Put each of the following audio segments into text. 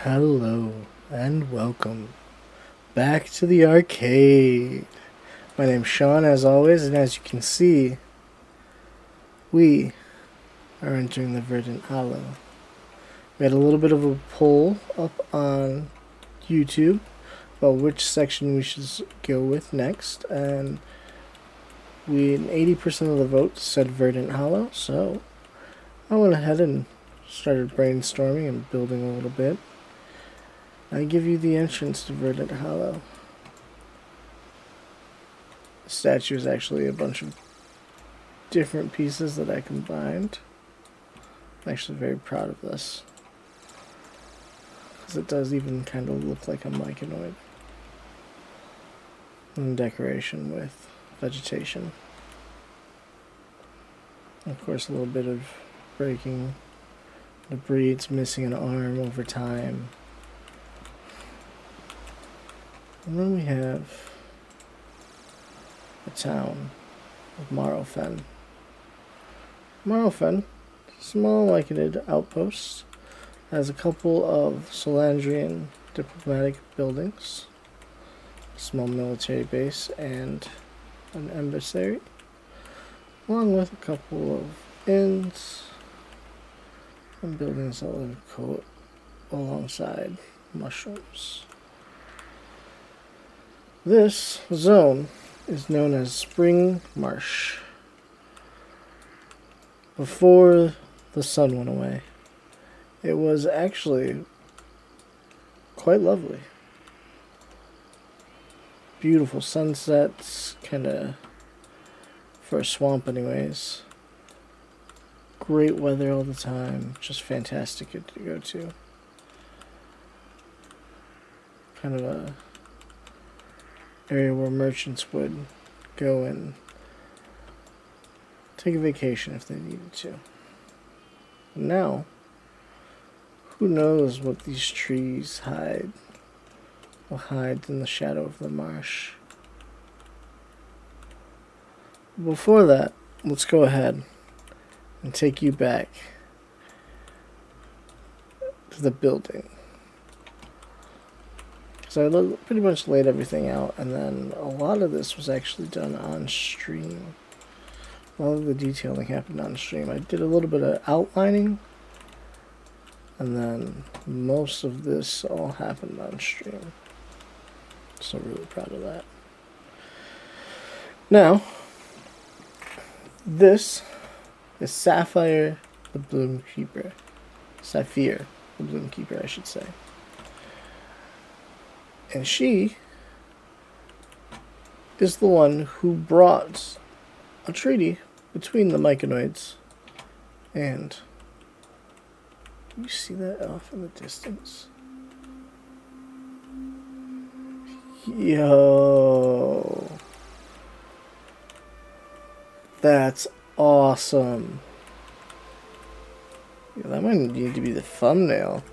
Hello and welcome back to the arcade. My name's Sean, as always, and as you can see, we are entering the Verdant Hollow. We had a little bit of a poll up on YouTube about which section we should go with next, and 80% of the votes said Verdant Hollow, so I went ahead and started brainstorming and building a little bit. I give you the entrance to Verdant Hollow. The statue is actually a bunch of different pieces that I combined. I'm actually very proud of this, because it does even kind of look like a mycanoid. And decoration with vegetation. Of course, a little bit of breaking debris. It's missing an arm over time. And then we have a town of Marlfen. Marlfen, small Myconid outpost, has a couple of Solandrian diplomatic buildings, a small military base, and an embassy, along with a couple of inns and buildings that live alongside mushrooms. This zone is known as Spring Marsh. Before the sun went away, it was actually quite lovely. Beautiful sunsets, kind of for a swamp anyways. Great weather all the time, just fantastic to go to. Kind of a area where merchants would go and take a vacation if they needed to. Now, who knows what these trees will hide in the shadow of the marsh. Before that, let's go ahead and take you back to the building. So I pretty much laid everything out, and then a lot of this was actually done on stream. A lot of the detailing happened on stream. I did a little bit of outlining, and then most of this all happened on stream. So really proud of that. Now, this is Sapphire the Bloomkeeper. Saphir the Bloomkeeper, I should say. And she is the one who brought a treaty between the Mycanoids and... You see that off in the distance? Yo. That's awesome. Yeah, that might need to be the thumbnail.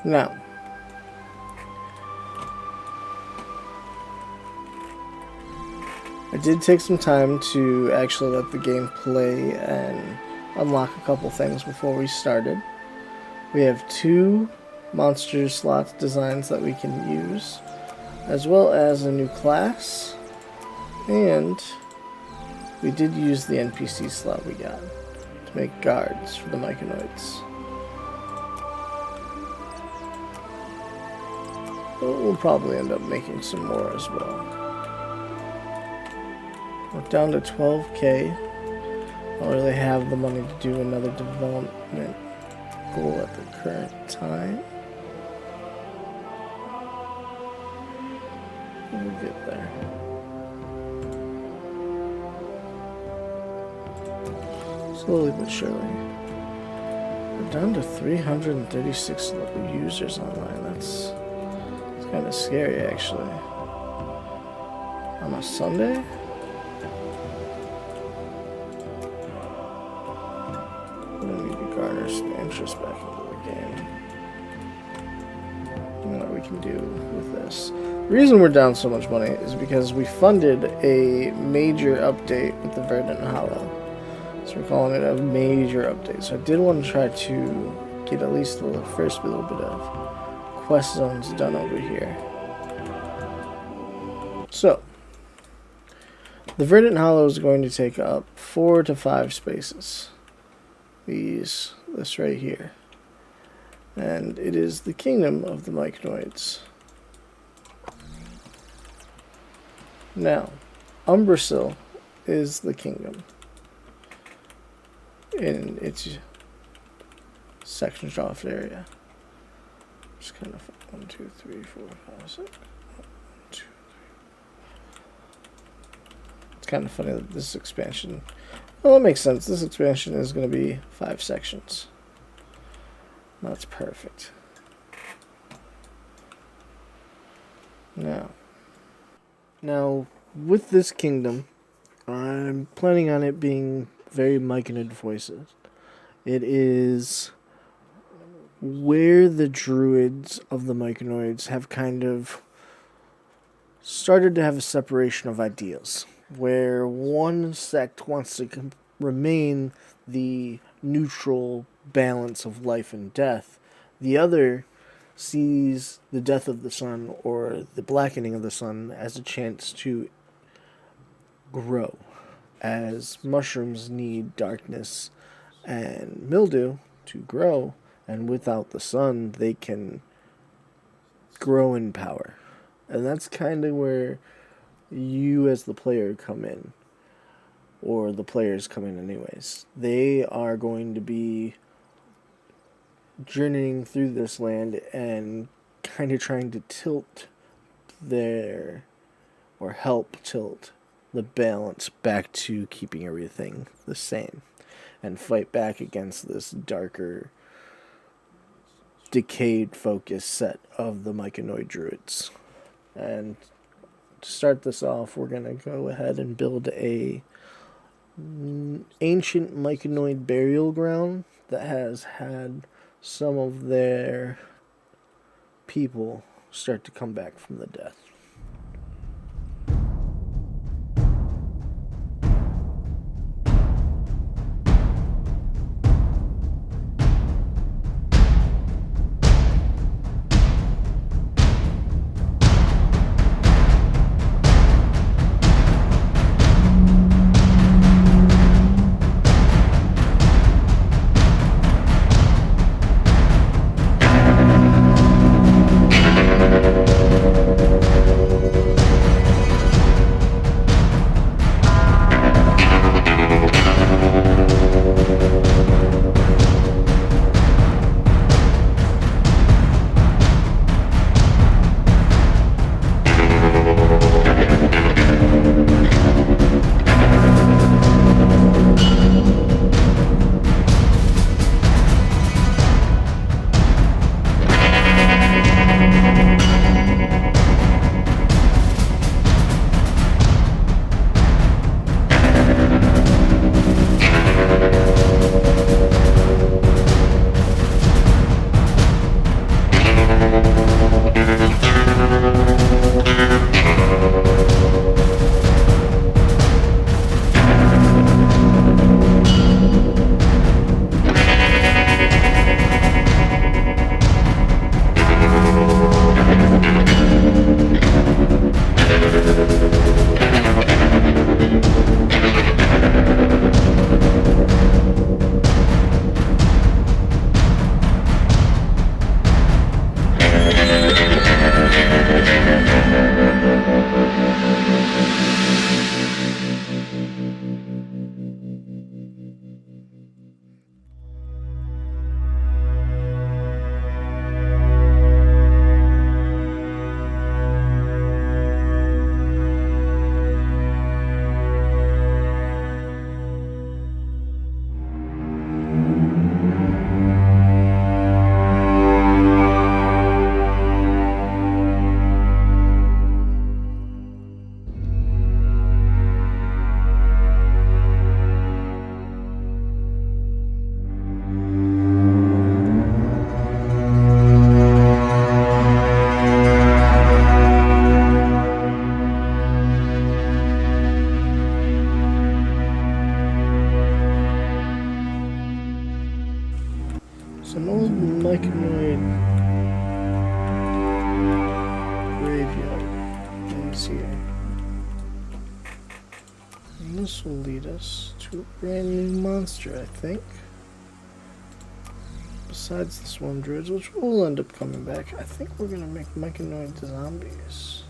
Now, I did take some time to actually let the game play and unlock a couple things before we started. We have 2 monster slot designs that we can use, as well as a new class, and we did use the NPC slot we got to make guards for the Mycanoids. We'll probably end up making some more as well. We're down to 12k. I don't really have the money to do another development goal at the current time. We'll get there. Slowly but surely. We're down to 336 local users online. That's kind of scary, actually. On a Sunday? We need to garner some interest back into the game. And what we can do with this. The reason we're down so much money is because we funded a major update with the Verdant Hollow. This So we're calling it a major update. So I did want to try to get at least the first little bit of quest zones done over here. So, the Verdant Hollow is going to take up 4 to 5 spaces. This right here. And it is the kingdom of the Mycanoids. Now, Umbrasil is the kingdom in its sectioned off area. Just kind of 1, 2, 3, 4, 5, 6. 1, 2, 3. It's kind of funny that this expansion. Well, that makes sense. This expansion is going to be 5 sections. That's perfect. Now, with this kingdom, I'm planning on it being very Mycanid voices. It is where the druids of the Mycanoids have kind of started to have a separation of ideas, where one sect wants to remain the neutral balance of life and death. The other sees the death of the sun or the blackening of the sun as a chance to grow, as mushrooms need darkness and mildew to grow, and without the sun they can grow in power. And that's kind of where you as the player come in, or the players come in anyways. They are going to be journeying through this land and kind of trying to help tilt the balance back to keeping everything the same, and fight back against this darker, decayed focus set of the Mycanoid druids. And to start this off, we're going to go ahead and build a ancient Mycanoid burial ground that has had some of their people start to come back from the death. It's an old Mycanoid graveyard is here. And this will lead us to a brand new monster, I think. Besides the swarm druids, which will end up coming back, I think we're gonna make Mycanoid zombies.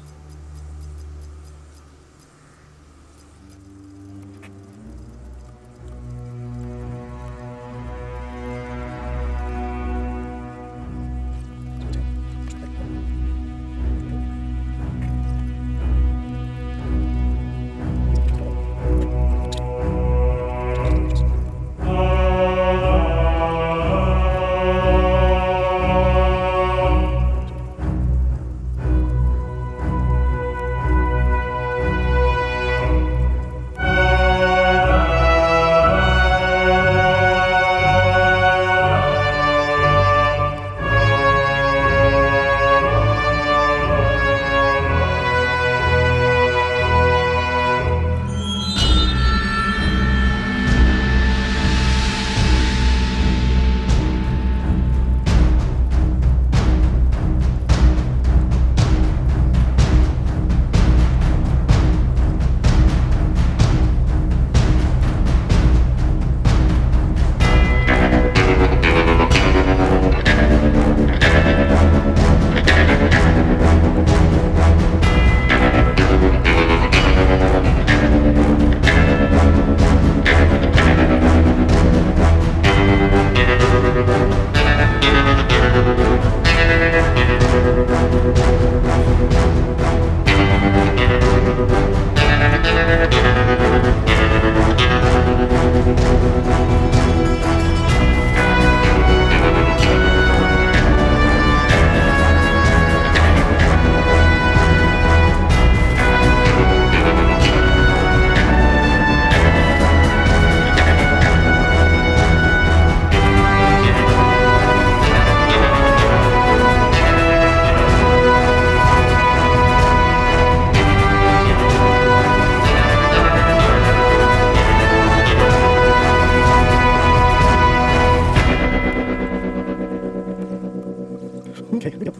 Okay,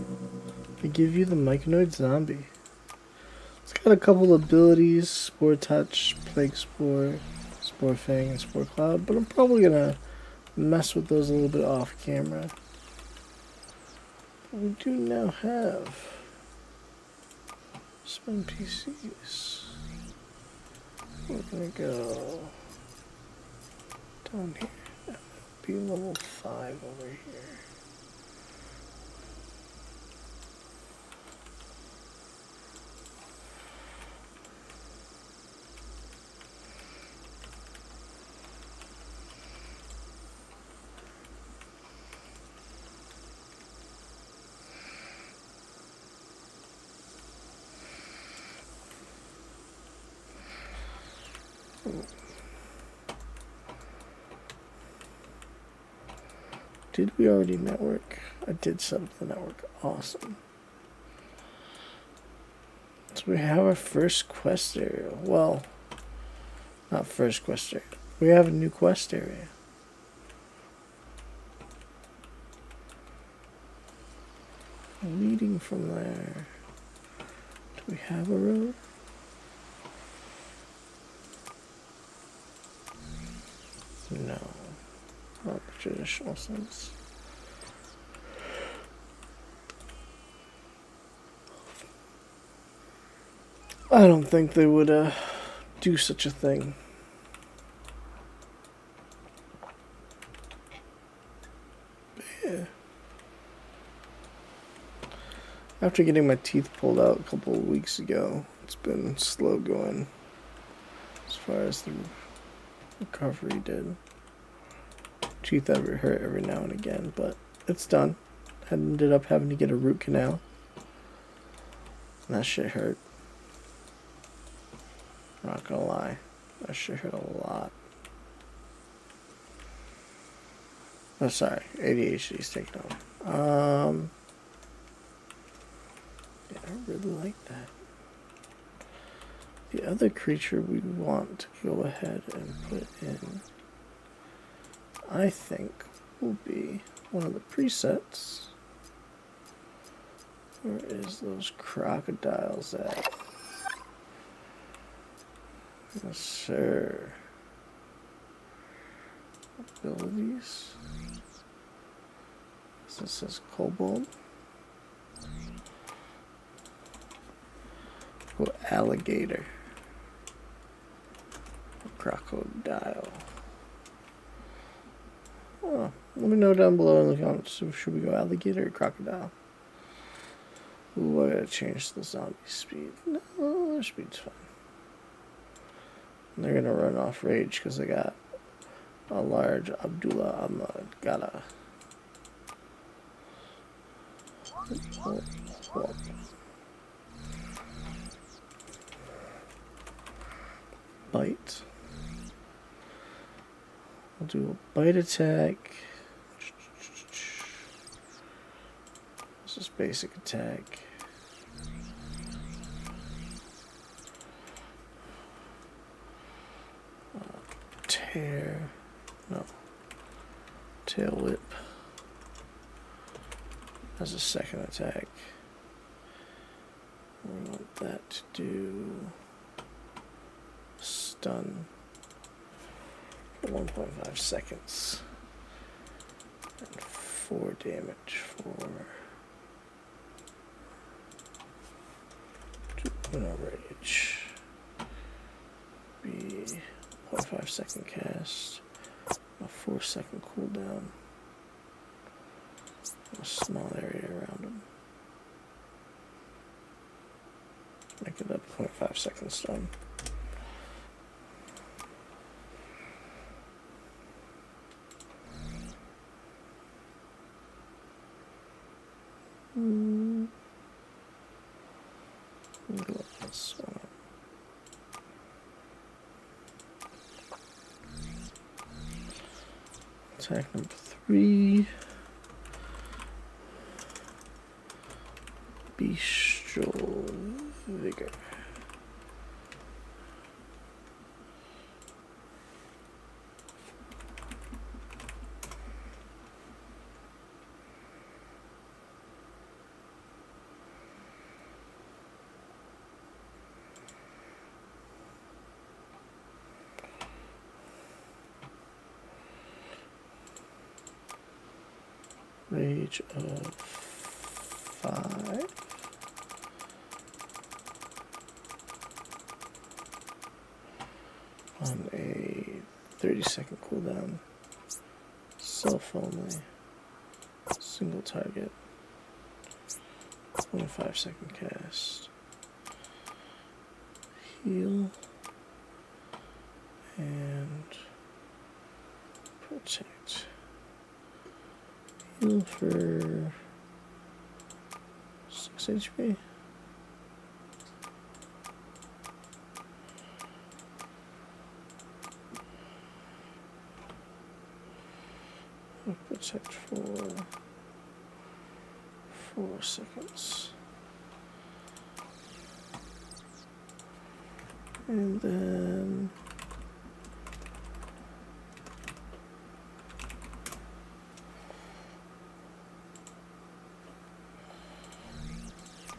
I give you the Mycanoid zombie. It's got a couple abilities: Spore Touch, Plague Spore, Spore Fang, and Spore Cloud, but I'm probably gonna mess with those a little bit off camera. But we do now have some NPCs. We're gonna go down here and be level 5 over here. Did we already network? I did set up the network. Awesome. So we have our first quest area. Well, not first quest area. We have a new quest area. Leading from there. Do we have a road? No. Not the traditional sense. I don't think they would do such a thing. Yeah. After getting my teeth pulled out a couple of weeks ago, it's been slow going as far as the recovery did. Teeth ever hurt every now and again, but it's done. I ended up having to get a root canal. And that shit hurt. I'm not gonna lie. That shit hurt a lot. Oh, sorry. ADHD's taking over. Yeah, I really like that. The other creature we want to go ahead and put in, I think, will be one of the presets. Where is those crocodiles at? Yes, sir. Abilities. This says kobold. Go alligator. Crocodile. Oh, let me know down below in the comments. Should we go alligator or crocodile? Ooh, I gotta change the zombie speed. No, their speed's fine. And they're gonna run off rage because they got a large Abdullah Amagata. Bite. I'll do a bite attack. This is basic attack. Tear. No. Tail whip. As a second attack. We want that to do stun for 1.5 seconds. And 4 damage for 2 rage. Be 0.5 second cast. A 4-second cooldown. A small area around him. Make it up 0.5 second stun. This one. Attack number 3. Bestial Vigor. Rage of 5. On a 30-second cooldown. Self only. Single target. 25-second cast. Heal. And protect. Heal for 6 HP. Protect for 4 seconds. And then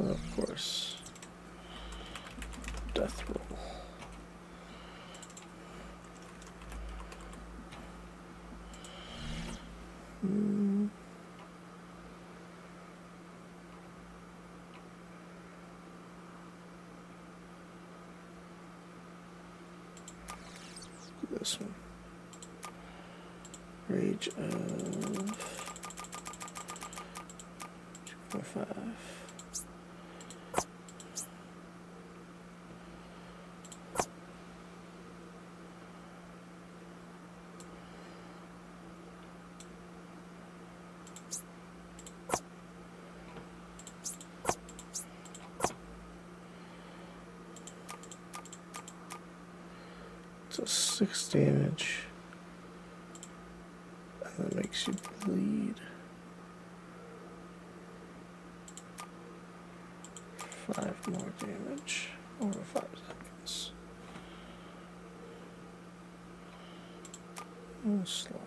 of course, death roll. This one. Rage of 2.5. So 6 damage, and that makes you bleed 5 more damage over 5 seconds. And slow.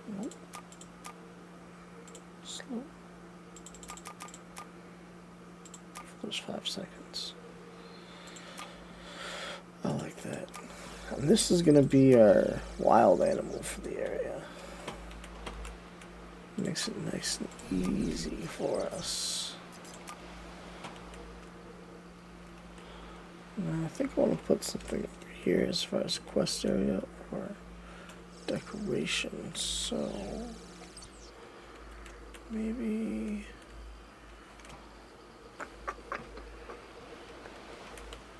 Nope. Slow. For those 5 seconds. I like that. And this is going to be our wild animal for the area. Makes it nice and easy for us. And I think I want to put something over here as far as quest area or decoration. So maybe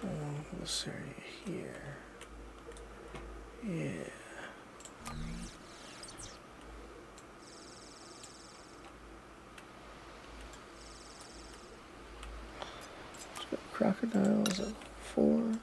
along this area here. Yeah. Crocodiles at 4.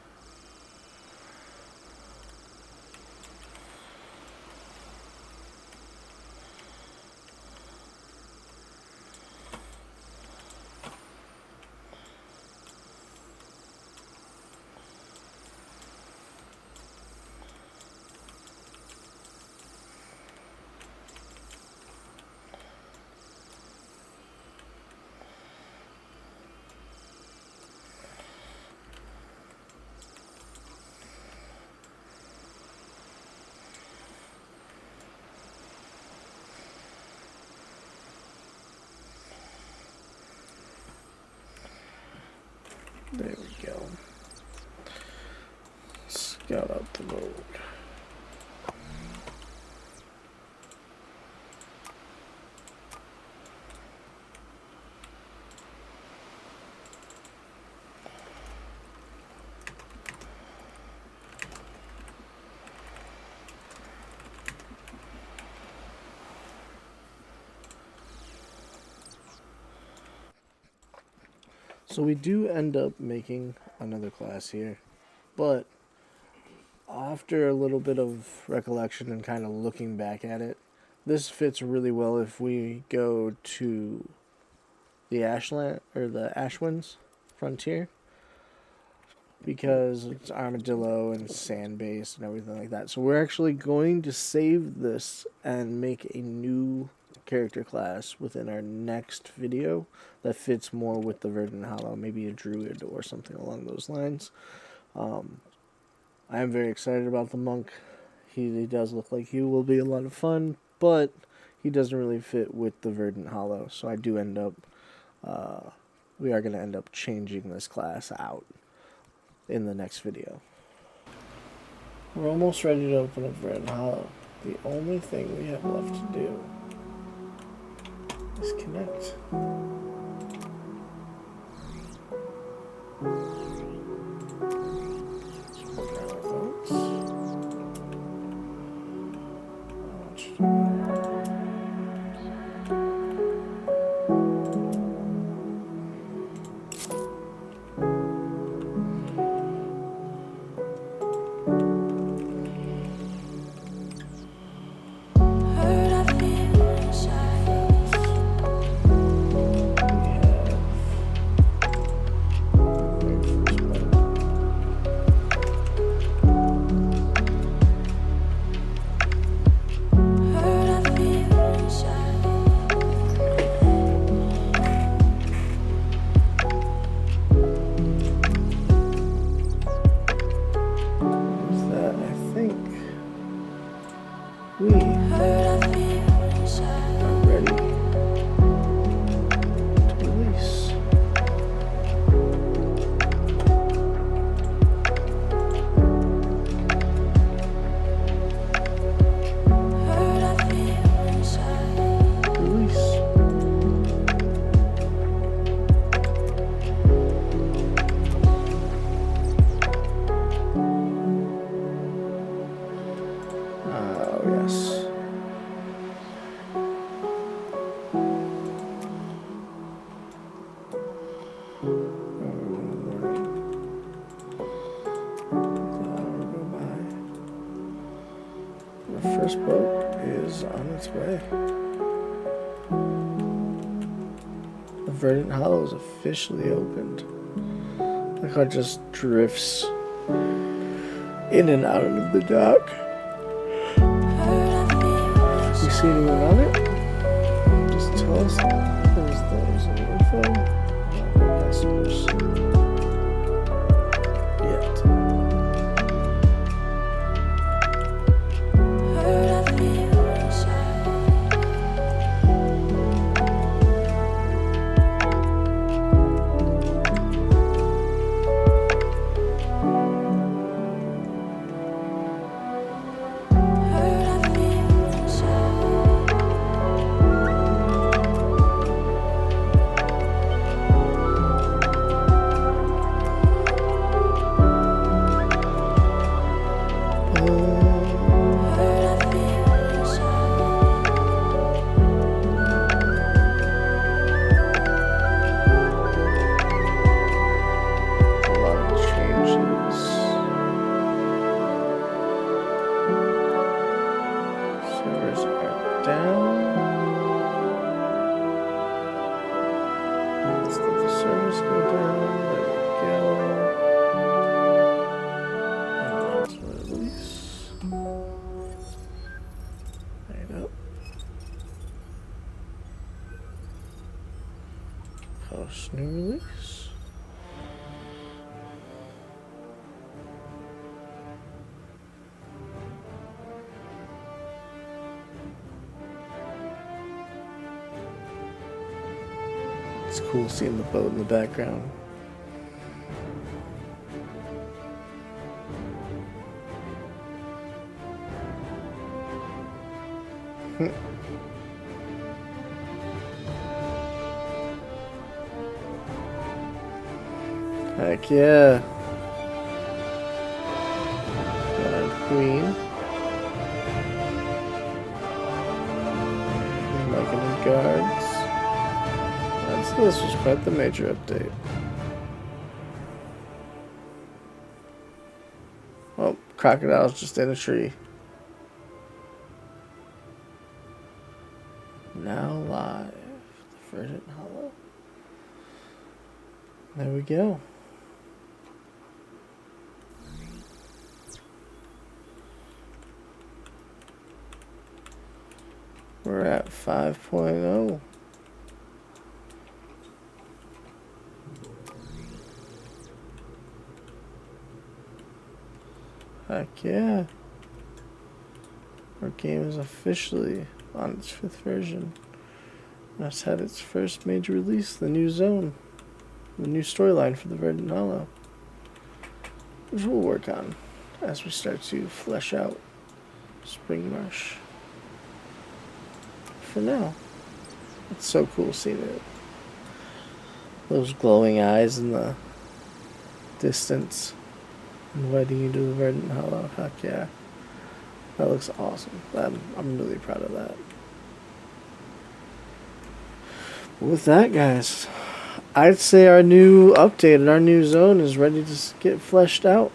There we go. Scout out the road. So we do end up making another class here, but after a little bit of recollection and kind of looking back at it, this fits really well if we go to the Ashland or the Ashwinds frontier, because it's armadillo and sand based and everything like that. So we're actually going to save this and make a new character class within our next video that fits more with the Verdant Hollow, maybe a druid or something along those lines. I am very excited about the monk. He does look like he will be a lot of fun, but he doesn't really fit with the Verdant Hollow, so I do end up we are going to end up changing this class out in the next video. We're almost ready to open up Verdant Hollow. The only thing we have left to do is connect. First boat is on its way. The Verdant Hollow is officially opened. Look how it just drifts in and out of the dock. We see anyone on it, just tell us. There's those info. Passengers. Yet. Post new release. It's cool seeing the boat in the background. Heck yeah. God Queen. Mycanoid guards. This was quite the major update. Oh, crocodile's just in a tree. Now live. The Verdant Hollow. There we go. We're at 5.0. Heck yeah. Our game is officially on its 5th version. And it's had its first major release, the new zone. The new storyline for the Verdant Hollow. Which we'll work on as we start to flesh out Spring Marsh. For now, it's so cool seeing it. Those glowing eyes in the distance, inviting you to the Verdant Hollow. Heck yeah, that looks awesome. I'm really proud of that. With that, guys, I'd say our new update and our new zone is ready to get fleshed out.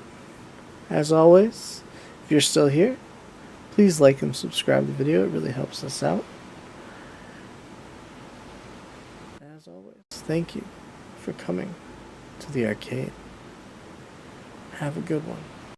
As always, if you're still here, please like and subscribe to the video. It really helps us out. As always, thank you for coming to the arcade. Have a good one.